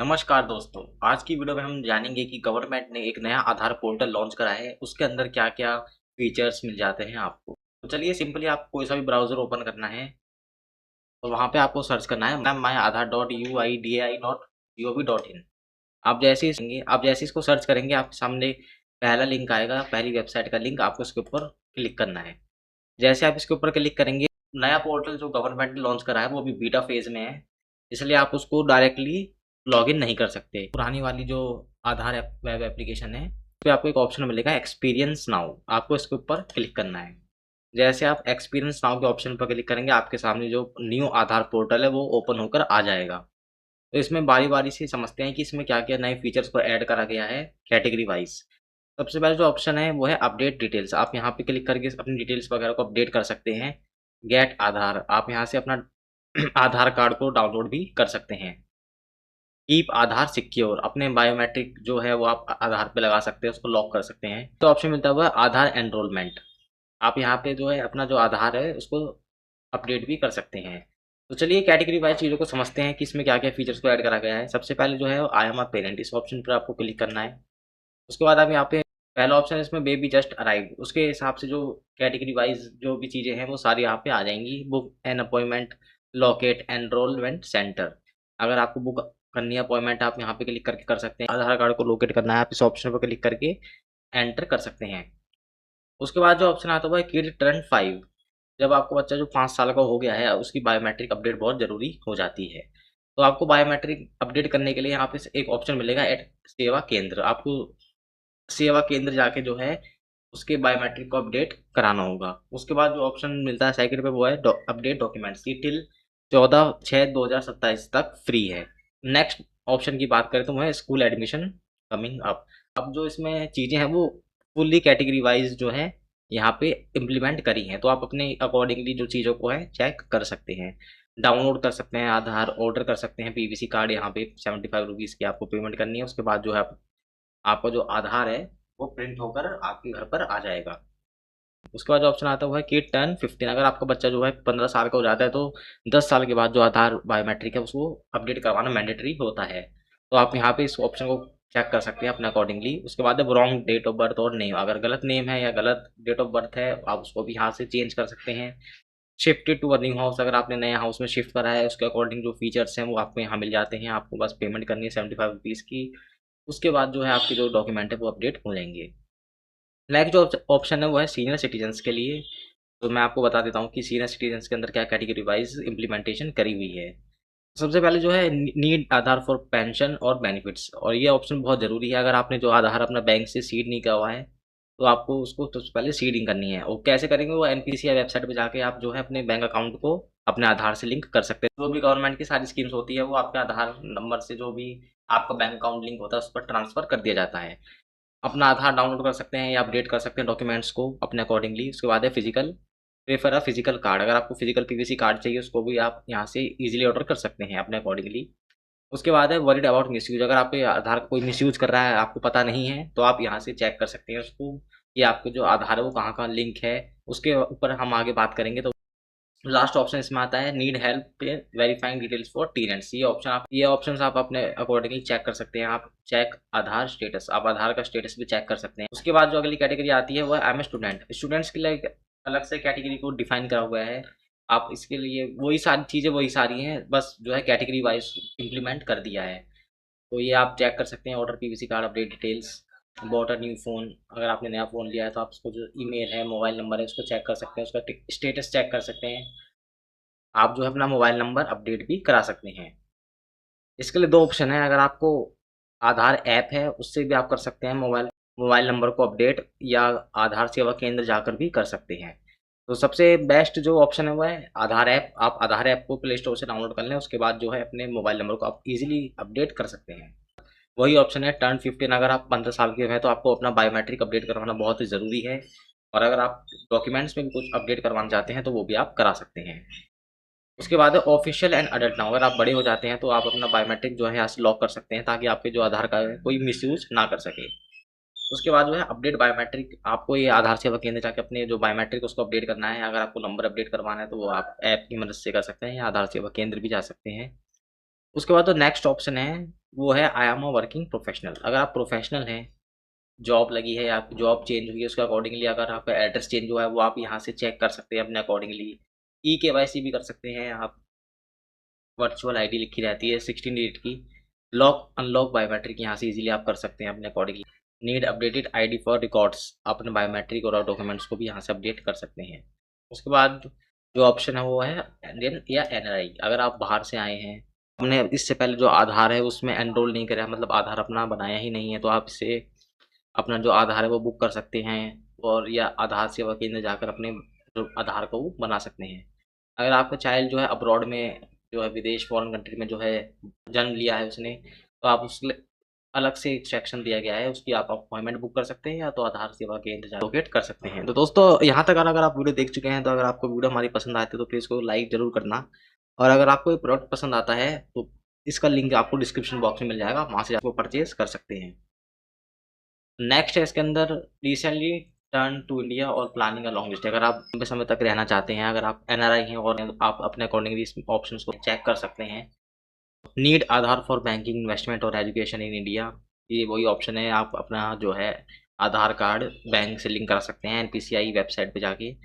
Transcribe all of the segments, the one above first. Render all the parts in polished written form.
नमस्कार दोस्तों, आज की वीडियो में हम जानेंगे कि गवर्नमेंट ने एक नया आधार पोर्टल लॉन्च करा है। उसके अंदर क्या-क्या फीचर्स मिल जाते हैं आपको। तो चलिए सिंपली आप कोई सा भी ब्राउज़र ओपन करना है, तो वहाँ पे आपको सर्च करना है myaadhar.uidi.gov.in। आप जैसे ही इसको सर्च करेंगे, आपके सामने पहला लिंक आएगा, पहली वेबसाइट का लिंक आपको इसके ऊपर क्लिक करना है। जैसे आप इसके ऊपर क्लिक करेंगे, नया पोर्टल जो गवर्नमेंट ने लॉन्च करा है वो अभी बीटा फेज़ में है, इसलिए आप उसको डायरेक्टली लॉगिन नहीं कर सकते। पुरानी वाली जो आधार वेब एप्लीकेशन है, उस पे आपको एक ऑप्शन मिलेगा एक्सपीरियंस नाउ, आपको इसके ऊपर क्लिक करना है। जैसे आप एक्सपीरियंस नाउ के ऑप्शन पर क्लिक करेंगे, आपके सामने जो न्यू आधार पोर्टल है वो ओपन होकर आ जाएगा। तो इसमें बारी-बारी से समझते हैं कि इसमें क्या-क्या नए फीचर्स को ऐड करा गया है कैटेगरी वाइज़। सबसे पहले जो ऑप्शन है वो है अपडेट डिटेल्स। आप यहाँ पे क्लिक करके अपनी डिटेल्स वगैरह को अपडेट कर सकते हैं। गेट आधार, आप यहाँ से अपना आधार कार्ड को डाउनलोड भी कर सकते हैं। कीप आधार सिक्योर, अपने बायोमेट्रिक जो है वो आप आधार पे लगा सकते हैं, उसको लॉक कर सकते हैं। तो ऑप्शन मिलता हुआ है आधार एनरोलमेंट, आप यहाँ पे जो है अपना जो आधार है उसको अपडेट भी कर सकते हैं। तो चलिए कैटेगरी वाइज चीज़ों को समझते हैं कि इसमें क्या-क्या फीचर्स को ऐड करा गया है। सबसे पहले जो है आई एम अ पेरेंट, इस ऑप्शन पर आपको क्लिक करना है। उसके बाद आप यहाँ पे पहला ऑप्शन है इसमें बेबी जस्ट अराइव्ड, उसके हिसाब से जो कैटेगरी वाइज जो भी चीज़ें हैं वो सारी यहाँ पे आ जाएंगी। Book an appointment, locate enrolment centre, अगर आपको बुक करनी है अपॉइंटमेंट आप यहाँ पे क्लिक करके कर सकते हैं। आधार कार्ड को लोकेट करना है, आप इस ऑप्शन पर क्लिक करके एंटर कर सकते हैं। उसके बाद जो ऑप्शन आता है वो है किड टर्न 5, जब आपको बच्चा जो 5 साल का हो गया है उसकी बायोमेट्रिक अपडेट बहुत ज़रूरी हो जाती है। तो आपको बायोमेट्रिक अपडेट करने के लिए यहाँ पे एक ऑप्शन मिलेगा एट सेवा केंद्र, आपको सेवा केंद्र जाके जो है उसके बायोमेट्रिक को अपडेट कराना होगा। उसके बाद जो ऑप्शन मिलता है सेकंड पे वो है अपडेट डॉक्यूमेंट्स, ये टिल 14/6/2027 तक फ्री है। नेक्स्ट ऑप्शन की बात करें तो वो है स्कूल एडमिशन कमिंग अप। अब जो इसमें चीज़ें हैं वो फुल्ली कैटेगरी वाइज जो है यहाँ पे इम्प्लीमेंट करी हैं, तो आप अपने अकॉर्डिंगली जो चीज़ों को है चेक कर सकते हैं। डाउनलोड कर सकते हैं आधार, ऑर्डर कर सकते हैं पीवीसी कार्ड, यहाँ पे 75 रुपीज़ की आपको पेमेंट करनी है। उसके बाद जो है आपका जो आधार है वो प्रिंट होकर आपके घर पर आ जाएगा। उसके बाद जो ऑप्शन आता है वो है किड टर्न 15, अगर आपका बच्चा जो है 15 साल का हो जाता है तो 10 साल के बाद जो आधार बायोमेट्रिक है उसको अपडेट करवाना मैंडेटरी होता है। तो आप यहाँ पे इस ऑप्शन को चेक कर सकते हैं अपने अकॉर्डिंगली। उसके बाद है रॉन्ग डेट ऑफ बर्थ और नेम, अगर गलत नेम है या गलत डेट ऑफ बर्थ है आप उसको भी यहाँ से चेंज कर सकते हैं। Shifted to a new house, अगर आपने नए हाउस में शिफ्ट करा है उसके अकॉर्डिंग जो फीचर्स हैं वो आपको यहाँ मिल जाते हैं, आपको बस पेमेंट करनी है 75 रुपीज़ की। उसके बाद जो है आपके जो डॉक्यूमेंट है वो अपडेट हो जाएंगे। नेक्स्ट जो ऑप्शन है वो है सीनियर सिटीजन्स के लिए। तो मैं आपको बता देता हूँ कि सीनियर सिटीजन्स के अंदर क्या कैटेगरी वाइज इम्प्लीमेंटेशन करी हुई है। सबसे पहले जो है नीड आधार फॉर पेंशन और बेनिफिट्स, और ये ऑप्शन बहुत ज़रूरी है। अगर आपने जो आधार अपना बैंक से सीड नहीं किया हुआ है तो आपको उसको सबसे पहले सीडिंग करनी है। और कैसे करेंगे, वो एनपीसीआई वेबसाइट पे जाके आप जो है अपने बैंक अकाउंट को अपने आधार से लिंक कर सकते हैं। जो भी गवर्नमेंट की सारी स्कीम्स होती है वो आपके आधार नंबर से जो भी आपका बैंक अकाउंट लिंक होता है उस पर ट्रांसफ़र कर दिया जाता है। अपना आधार डाउनलोड कर सकते हैं या अपडेट कर सकते हैं डॉक्यूमेंट्स को अपने अकॉर्डिंगली। उसके बाद है physical, prefer a physical card, अगर आपको फिजिकल पीवीसी कार्ड चाहिए उसको भी आप यहाँ से इजीली ऑर्डर कर सकते हैं अपने अकॉर्डिंगली। उसके बाद है वरीड अबाउट मिसयूज, अगर आपके आधार का कोई मिसयूज कर रहा है आपको पता नहीं है तो आप यहाँ से चेक कर सकते हैं उसको कि आपके जो आधार है वो कहाँ कहाँ लिंक है। उसके ऊपर हम आगे बात करेंगे। तो लास्ट ऑप्शन इसमें आता है need help verifying details for tenants, ये ऑप्शंस आप अपने अकॉर्डिंगली चेक कर सकते हैं। आप चेक आधार स्टेटस, आप आधार का स्टेटस भी चेक कर सकते हैं। उसके बाद जो अगली कैटेगरी आती है वो I am a student, students के लिए एक अलग से कैटेगरी को डिफाइन करा हुआ है। आप इसके लिए वही सारी चीज़ें वही सारी हैं, बस जो है कैटेगरी वाइज इम्प्लीमेंट कर दिया है। तो ये आप चेक कर सकते हैं order PVC card update details, bought a new phone, अगर आपने नया फ़ोन लिया है तो आप उसको जो ईमेल है मोबाइल नंबर है उसको चेक कर सकते हैं, उसका स्टेटस चेक कर सकते हैं। आप जो है अपना मोबाइल नंबर अपडेट भी करा सकते हैं। इसके लिए 2 ऑप्शन है, अगर आपको आधार ऐप है उससे भी आप कर सकते हैं मोबाइल मोबाइल नंबर को अपडेट, या आधार सेवा केंद्र जाकर भी कर सकते हैं। तो सबसे बेस्ट जो ऑप्शन है वो है आधार ऐप, आप आधार ऐप को प्ले स्टोर से डाउनलोड कर लें, उसके बाद जो है अपने मोबाइल नंबर को आप ईज़िली अपडेट कर सकते हैं। वही ऑप्शन है टर्न 15, अगर आप 15 साल के हैं तो आपको अपना बायोमेट्रिक अपडेट करवाना बहुत ही ज़रूरी है, और अगर आप डॉक्यूमेंट्स में भी कुछ अपडेट करवाना चाहते हैं तो वो भी आप करा सकते हैं। उसके बाद है ऑफिशियल एंड अडल्ट नाउ, अगर आप बड़े हो जाते हैं तो आप अपना बायोमेट्रिक जो है यहाँ से लॉक कर सकते हैं ताकि आपके जो आधार कार्ड है कोई मिसयूज ना कर सके। उसके बाद जो है अपडेट बायोमेट्रिक, आपको ये आधार सेवा केंद्र जाके अपने जो बायोमेट्रिक उसको अपडेट करना है। अगर आपको नंबर अपडेट करवाना है तो वो आप ऐप की मदद से कर सकते हैं या आधार सेवा केंद्र भी जा सकते हैं। उसके बाद जो नेक्स्ट ऑप्शन है वो है I am a working professional. अगर आप प्रोफेशनल हैं, जॉब लगी है या आपकी जॉब चेंज हुई है, उसके अकॉर्डिंगली अगर आपका एड्रेस चेंज हुआ है वो आप यहाँ से चेक कर सकते हैं अपने अकॉर्डिंगली। KYC भी कर सकते हैं आप। वर्चुअल आईडी लिखी रहती है 16 डिजिट की। लॉक अनलॉक बायोमेट्रिक यहाँ से इजीली आप कर सकते हैं अपने accordingly. Need updated ID for records, अपने बायोमेट्रिक और डॉक्यूमेंट्स को भी यहाँ से अपडेट कर सकते हैं। उसके बाद जो ऑप्शन है वो है इंडियन या NRI। अगर आप बाहर से आए हैं, हमने इससे पहले जो आधार है उसमें एनरोल नहीं करा, मतलब आधार अपना बनाया ही नहीं है, तो आप इसे अपना जो आधार है वो बुक कर सकते हैं और या आधार सेवा केंद्र जाकर अपने जो आधार को वो बना सकते हैं। अगर आपका चाइल्ड जो है अब्रॉड में, जो है विदेश फॉरेन कंट्री में जो है जन्म लिया है उसने, तो आप उसके अलग से एक सेक्शन दिया गया है, उसकी आप अपॉइंटमेंट बुक कर सकते हैं या तो आधार सेवा केंद्र जाकर लोकेट कर सकते हैं। तो दोस्तों यहाँ तक अगर आप वीडियो देख चुके हैं, तो अगर आपको वीडियो हमारी पसंद आती है तो प्लीज़ को लाइक जरूर करना। और अगर आपको ये प्रोडक्ट पसंद आता है तो इसका लिंक आपको डिस्क्रिप्शन बॉक्स में मिल जाएगा, आप वहाँ से आपको परचेज कर सकते हैं। नेक्स्ट है इसके अंदर रिसेंटली टर्न टू इंडिया और प्लानिंग अ लॉन्ग स्टे। अगर आप लंबे समय तक रहना चाहते हैं, अगर आप NRI हैं और आप अपने अकॉर्डिंगली इस ऑप्शन को चेक कर सकते हैं। Need Aadhaar for banking, investment और एजुकेशन इन इंडिया, ये वही ऑप्शन है। आप अपना जो है आधार कार्ड बैंक से लिंक करा सकते हैं NPCI वेबसाइट पे जाके,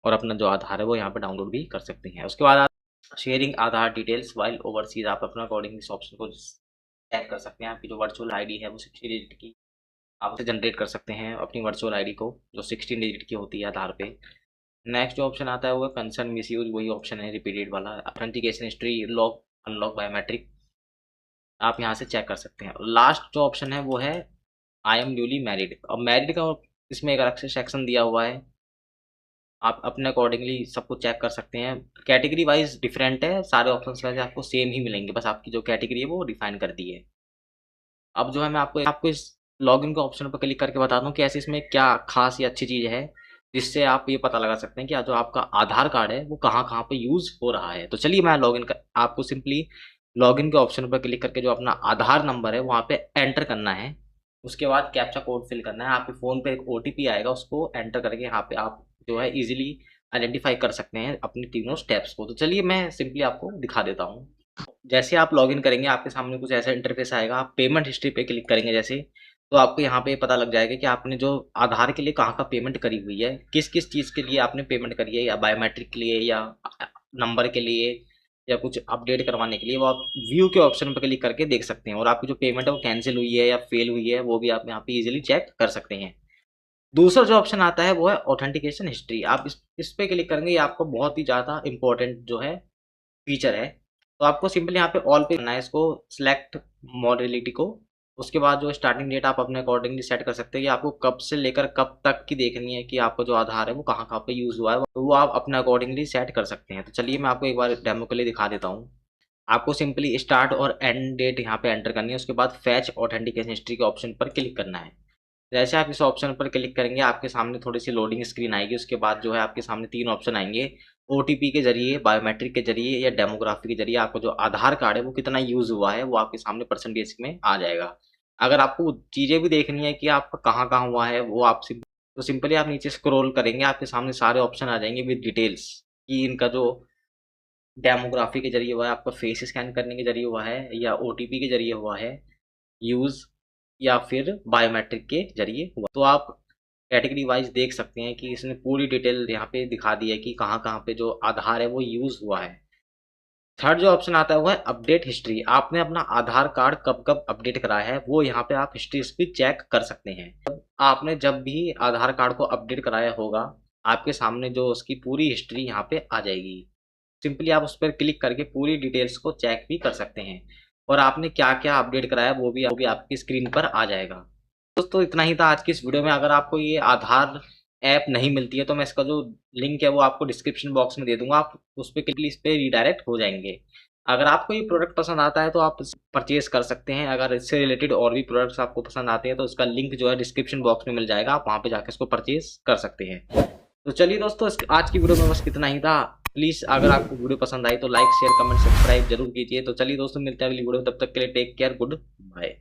और अपना जो आधार है वो यहाँ पे डाउनलोड भी कर सकते हैं। उसके बाद आप शेयरिंग आधार डिटेल्स वाइल ओवरसीज, आप अपना अकॉर्डिंग इस ऑप्शन को चेक कर सकते हैं। आपकी जो वर्चुअल आईडी है वो 60 डिजिट की आप उसे जनरेट कर सकते हैं, अपनी वर्चुअल आईडी को, जो 16 डिजिट की होती है आधार पे। नेक्स्ट जो ऑप्शन आता है वो कंसर्न मिसयूज, वही ऑप्शन है रिपीटेड वाला। Authentication history, lock unlock biometric, आप यहाँ से चेक कर सकते हैं। लास्ट जो ऑप्शन है वो है आई एम न्यूली मैरिड। अब मैरिड का इसमें एक अलग से सेक्शन दिया हुआ है, आप अपने अकॉर्डिंगली सबको चेक कर सकते हैं। कैटेगरी वाइज डिफरेंट है, सारे ऑप्शन वैसे आपको सेम ही मिलेंगे, बस आपकी जो कैटेगरी है वो डिफाइन कर दी है। अब जो है मैं आपको इस लॉगिन के ऑप्शन पर क्लिक करके बता दूं कि ऐसे इसमें क्या खास या अच्छी चीज़ है जिससे आप ये पता लगा सकते हैं कि जो आपका आधार कार्ड है वो कहाँ कहाँ पे यूज़ हो रहा है। तो चलिए मैं लॉगिन कर, आपको सिंपली लॉगिन के ऑप्शन पर क्लिक करके जो अपना आधार नंबर है वहाँ पे एंटर करना है। उसके बाद कैप्चा कोड फिल करना है, आपके फ़ोन पे एक OTP आएगा, उसको एंटर करके यहाँ पे आप जो है ईजिली आइडेंटिफाई कर सकते हैं अपनी तीनों स्टेप्स को। तो चलिए मैं सिंपली आपको दिखा देता हूँ। जैसे आप लॉगिन करेंगे आपके सामने कुछ ऐसा इंटरफेस आएगा, आप पेमेंट हिस्ट्री पे क्लिक करेंगे जैसे, तो आपको यहाँ पे पता लग जाएगा कि आपने जो आधार के लिए कहाँ का पेमेंट करी हुई है, किस किस चीज़ के लिए आपने पेमेंट करी है, या बायोमेट्रिक के लिए या नंबर के लिए या कुछ अपडेट करवाने के लिए, वो आप व्यू के ऑप्शन पर क्लिक करके देख सकते हैं। और आपकी जो पेमेंट है वो कैंसिल हुई है या फेल हुई है वो भी आप यहाँ पे इजीली चेक कर सकते हैं। दूसरा जो ऑप्शन आता है वो है ऑथेंटिकेशन हिस्ट्री। आप इस पे क्लिक करेंगे, ये आपको बहुत ही ज़्यादा इंपॉर्टेंट जो है फीचर है। तो आपको सिंपली यहाँ पे ऑल पे करना है, इसको सिलेक्ट मॉडलिटी को। उसके बाद जो स्टार्टिंग डेट आप अपने अकॉर्डिंगली सेट कर सकते हैं कि आपको कब से लेकर कब तक की देखनी है कि आपका जो आधार है वो कहाँ कहाँ पे यूज़ हुआ है, तो वो आप अपने अकॉर्डिंगली सेट कर सकते हैं। तो चलिए मैं आपको एक बार डेमो के लिए दिखा देता हूँ। आपको सिंपली स्टार्ट और एंड डेट यहाँ पे एंटर करनी है, उसके बाद फैच ऑथेंटिकेशन हिस्ट्री के ऑप्शन पर क्लिक करना है। जैसे आप इस ऑप्शन पर क्लिक करेंगे आपके सामने थोड़ी सी लोडिंग स्क्रीन आएगी, उसके बाद जो है आपके सामने 3 ऑप्शन आएंगे, OTP के जरिए, बायोमेट्रिक के जरिए या डेमोग्राफी के जरिए आपको जो आधार कार्ड है वो कितना यूज़ हुआ है वो आपके सामने परसेंटेज में आ जाएगा। अगर आपको चीज़ें भी देखनी है कि आपका कहाँ कहाँ हुआ है वो आप तो सिंपली आप नीचे स्क्रॉल करेंगे, आपके सामने सारे ऑप्शन आ जाएंगे विद डिटेल्स कि इनका जो डेमोग्राफी के जरिए हुआ है, आपका फेस स्कैन करने के जरिए हुआ है, या OTP के जरिए हुआ है यूज़, या फिर बायोमेट्रिक के जरिए हुआ। तो आप कैटेगरी वाइज देख सकते हैं कि इसने पूरी डिटेल यहाँ पे दिखा दी है कि कहाँ कहाँ पे जो आधार है वो यूज़ हुआ है। थर्ड जो ऑप्शन आता है वो है अपडेट हिस्ट्री। आपने अपना आधार कार्ड कब कब अपडेट कराया है वो यहाँ पे आप हिस्ट्री भी चेक कर सकते हैं। आपने जब भी आधार कार्ड को अपडेट कराया होगा आपके सामने जो उसकी पूरी हिस्ट्री यहाँ पे आ जाएगी। सिंपली आप उस पर क्लिक करके पूरी डिटेल्स को चेक भी कर सकते हैं, और आपने क्या क्या अपडेट कराया वो भी आपकी स्क्रीन पर आ जाएगा। दोस्तों इतना ही था आज की इस वीडियो में। अगर आपको ये आधार ऐप नहीं मिलती है तो मैं इसका जो लिंक है वो आपको डिस्क्रिप्शन बॉक्स में दे दूंगा, आप उस पर क्लिक इस पर रिडायरेक्ट हो जाएंगे। अगर आपको ये प्रोडक्ट पसंद आता है तो आप परचेज कर सकते हैं। अगर इससे रिलेटेड और भी प्रोडक्ट्स आपको पसंद आते हैं तो उसका लिंक जो है डिस्क्रिप्शन बॉक्स में मिल जाएगा, आप वहाँ पे जाकर इसको परचेज कर सकते हैं। तो चलिए दोस्तों आज की वीडियो में बस कितना ही था। प्लीज़ अगर आपको वीडियो पसंद आई तो लाइक शेयर कमेंट सब्सक्राइब जरूर कीजिए। तो चलिए दोस्तों मिलते हैं अगली वीडियो, तब तक के लिए टेक केयर, गुड बाय।